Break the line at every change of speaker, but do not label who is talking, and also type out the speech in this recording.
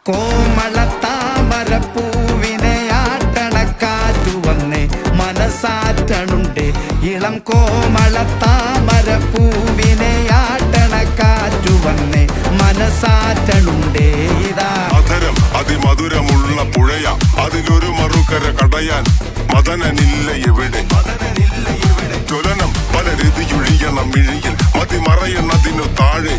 കോമളത്താമരപ്പൂവിനെ ആട്ടണക്കാറ്റു വന്നേ മനസാറ്റണുണ്ടേ ഇളം കോമളത്താമരപ്പൂവിനെ ആട്ടണക്കാറ്റു വന്നേ മനസാറ്റണുണ്ടേ ഇതാ
അധരം അതിമധുരമുള്ള പുഴയ അതിലൊരു മറുകര കടയാൻ മദനനില്ല എവിടെ ജ്വലനം പല രതിയൊഴിയണം മിഴിയിൽ മതിമറയണതിനു താഴെ